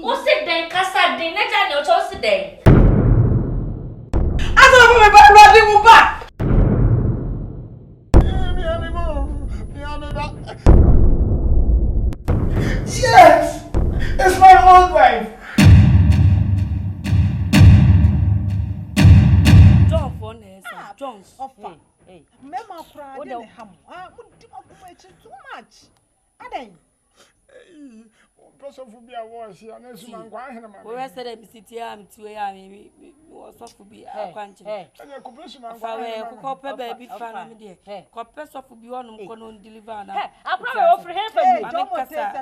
What's it then? Casa de Naja no chose today. I don't know about running back. Yes! It's my own wife! John for Nessa. John's. Hey. Mema cry in the ham. Too much. Aden. Person for be a war, she and this man. Where said I sit here and 2 a.m. was off to be a country. And a compression of a baby fan, dear. Copper of beyond on deliver. I probably offer him.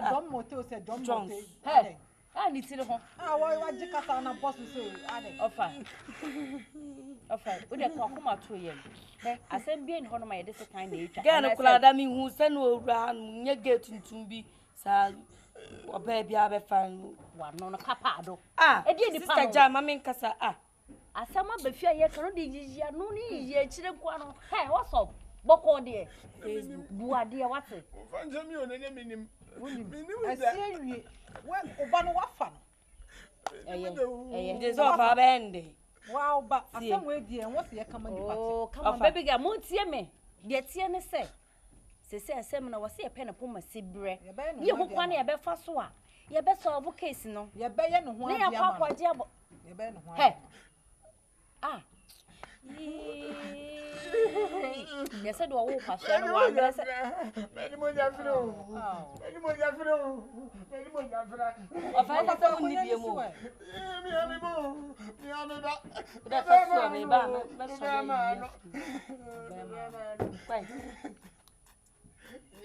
Don't motel said Don Jones. Hey, I need to know how I did cut on a boss to say. Offer. Would you come out 2 years? I send being one of my distant kind of Ghana, who send around near getting to be sad. Or baby, I have found one on a capado. I did the jam, I mean, Cassa. I some of the fear, you cannot be no need, yet, children. Hey, what's up? Boko dear. Boa dear, what's it? I say, well, Obano, what fun? It is off our band. Wow, but some way, dear, what's your common? Oh, come on, baby, I won't see me. Yet, see, and say. Say a seminar was a pen upon my sibre. You who one a better faswa. You better solve a case, no. You better no one. You better no. Hey. Ah. Yes, I do a wolf. I shall one. Many more Jafro. Many more Jafro. Many more Jafra. Of I don't only be a move.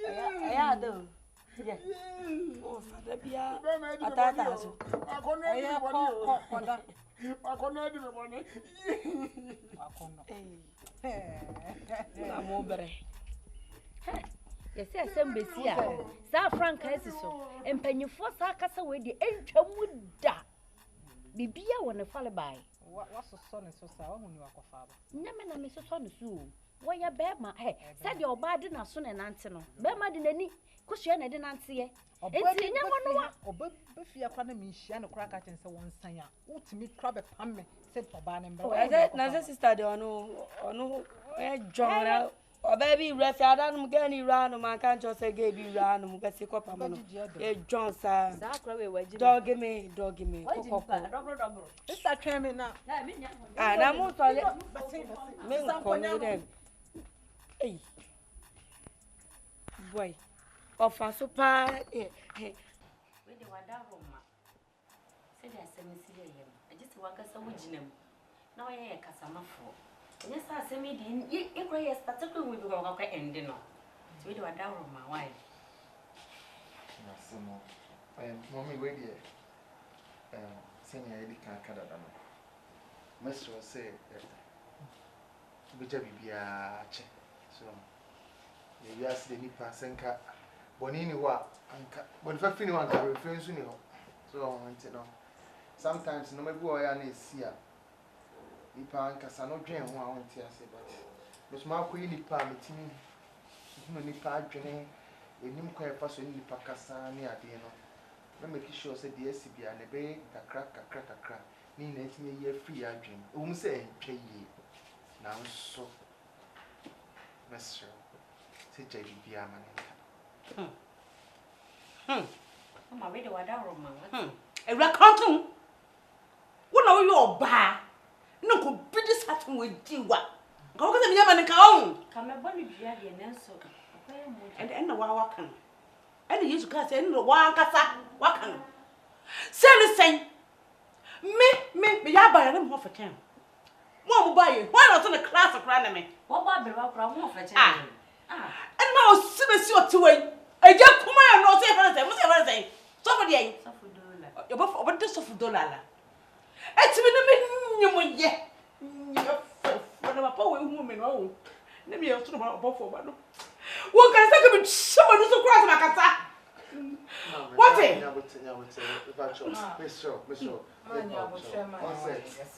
I do. Yeah. Oh, Father, be a tatazo. I I'm over. Yes, yes, Embassy. Sir Frank has so. And Penny for Sarcasa with the ancient wood da. Be beer when a fall by. What's the son is so sour when you are father? Never, Mrs. Sonsu. Why your bear my hair? Said your bad dinner soon and answer no. Bear my dinner, cushion I didn't see it. Or Buffy a economy, she and a crack at and so one sign. What to me, crab a pummy, said for Barnum. Now, sister, no, John, or baby, rest, I don't get any round, my can't just say, gave you round, and get sick up. John, sir, dog me. It's a tremor now. And I'm more toilet. Hey, boy, of a super. When they were down, said I sent me see him. I just work as a wooden. Now I hear Cassama for. Yes, I sent me the Equus, particularly with the end dinner. So we were down on my wife. Mommy, wait here. Senior Edica Cadadama. Mr. say, which be a check. So, you ask the Nipa Senka Bonini wa, but if I finish one, I refuse you. So, sometimes no matter who I am, is here. Nipa and Cassano Jane, who I want to say, but my queen Nipa, meeting Nipa Jane, a new quail person Nipa Cassani at the end. Let me make sure, said the SCB and a bay, a crack, mean 18 year free dream. Say, pay ye. Now, so. Mr. TJ be a man. I'm already what down A racontum. What are you bar? No could be this happen with you. Go to the Yaman account. Come a bonny beard and so. And end the walking. And you can't say no one cassa. What can say the same? Me, Yabba and half a time. What will buy you? Why not on a class of randoming? What about the rock of a time? And now, Sibis, you way. I just come out and not say anything. Somebody, you're both over this of $1. It's been a minute, yet. When I'm a poor woman, oh, let me also about both of them. What can I say? Someone who's across my cata. What is Miss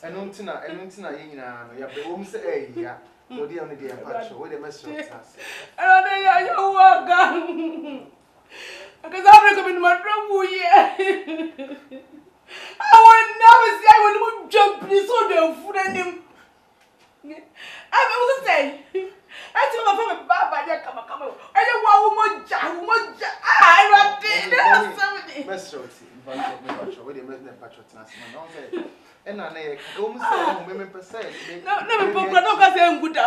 and untina, you have home say, yeah, no, the only day I'm patch with a message. I don't know, because I'm not coming to my room. Where they make them patronize, man. And I say, women per se. No, no, can say good.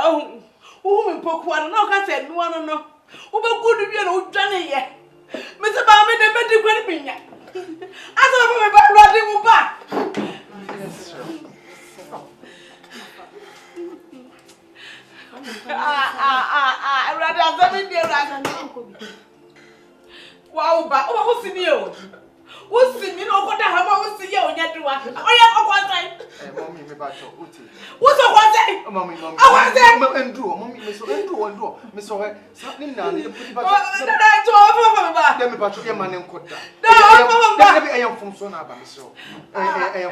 Who in Pokwan, no, can say no. Who could be an old Johnny yet? Mr. Barmy, the medical quality. I thought we were running back. I rather than wow, but what's in you? What's in you? What the hell was the year on your door? Oh, yeah, one time. Mommy, me back to Uti. What's the one day? Mommy, I want them and do, Mommy, Miss Ondo, Miss Ohe, something now. Let me back to your man and Cotta. No, I am from Sonaba, so. I am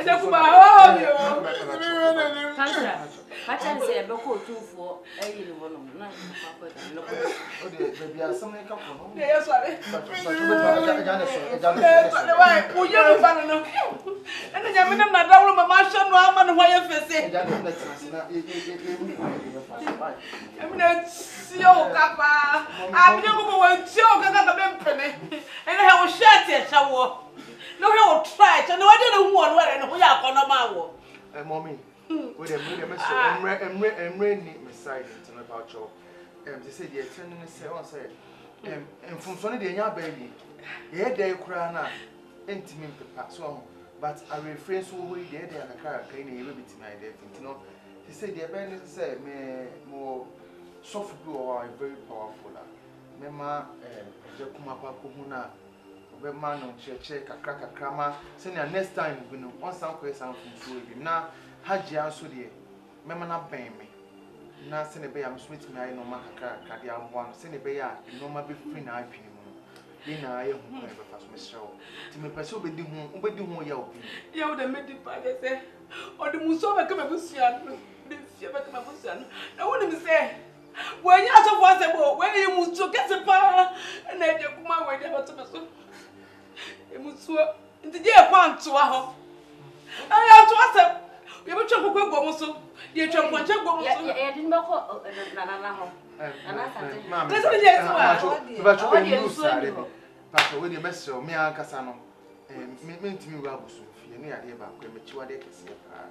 Pacha say beko 2 for ayi ni wono na papa da loko o de baby asam ka ko no yes sorry why o ye mi fa no ene nya me na dawo mama hwe no ama no hoye fese emi na tio kapa abi de ko wa tio kaka ka be mpene ene he o shirt e chawo no he o try cha no wa de no hu ono were no ho ya kono ma wo mommy with a rainy beside it about your they say the attendant say on say and from Sunday the young baby yeah they cry intimate papa so but I refrain so we there they are a car clean a little bit my death you know he said the abandon say me more soft or very powerful mema Kuma papa huna Ohemaa no cheche kakra krama say next time we know one sound question from so na Hajia so de mema na ben me na se ne be am switch me ayi no makaka kade amwa se ne be ya no ma be free na adwene mu bi na ayi hu ko be fa so me show ti me pese obedi hu ya obi ya o de me di pa de se o de muso be ka me busia no de fie be ka me busia no na wo ni me se when you aso for se bo when you muso kese pa na je kuma we de ba to me so e muso nti je kwa ntoa ho aya ntoa se you be chop ko go muso ye chop ko chop go muso ye din ba ko na ho ana sante mama let's be yes wa ba chop en lu sare bi pa we de meso me akasa no me ntimi wa busu fie no ya de ba ko me chiwa de kese pa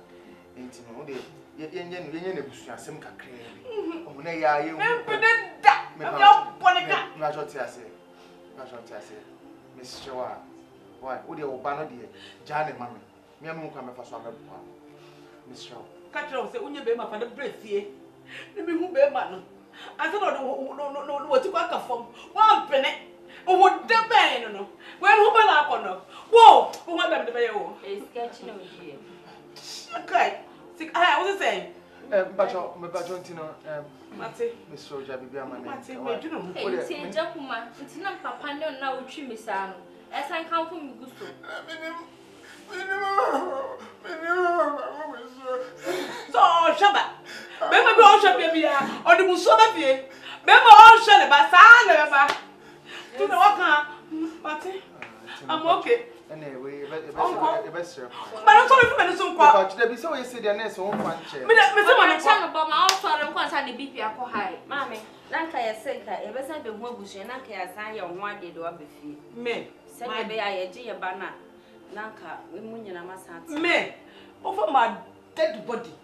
enti no de ye na busu asem kakra bi o na ya ye mpede da me ya bonika na joti ase Miss Joa why wo de wo ba no de jane mama me am kwa me fa so amepo Miss Joa Catro say unye be ma fa de brefie ne me hu be ma no ase no wo ti kwa ka fom wa mpene o wo de ben no we hu be la kono wo wo ma be de be ye wo e sketch no die okay sik ah what you saying me bacho ntino mate Miss Joa bibia ma ne mate me du no e ti je kuma ntina papa ne na wo twi mi sa no esan kan fo mi gusto so shaba be ma be o shaba bia o de muso ba bie be ma o shaba ba sa na ba tu na waka mate I'm okay anyway e be sure but I'm sorry for me so kwa but there be so you say the nurse won fan chair me say ma cha no ba ma o sorry kwa sa de BP akọ high mama nanka ya senka e be san be hu abusu nanka ya san ya ho ade de wa be fie me se be ya ye je ba na nanka we munyina masante me over my dead body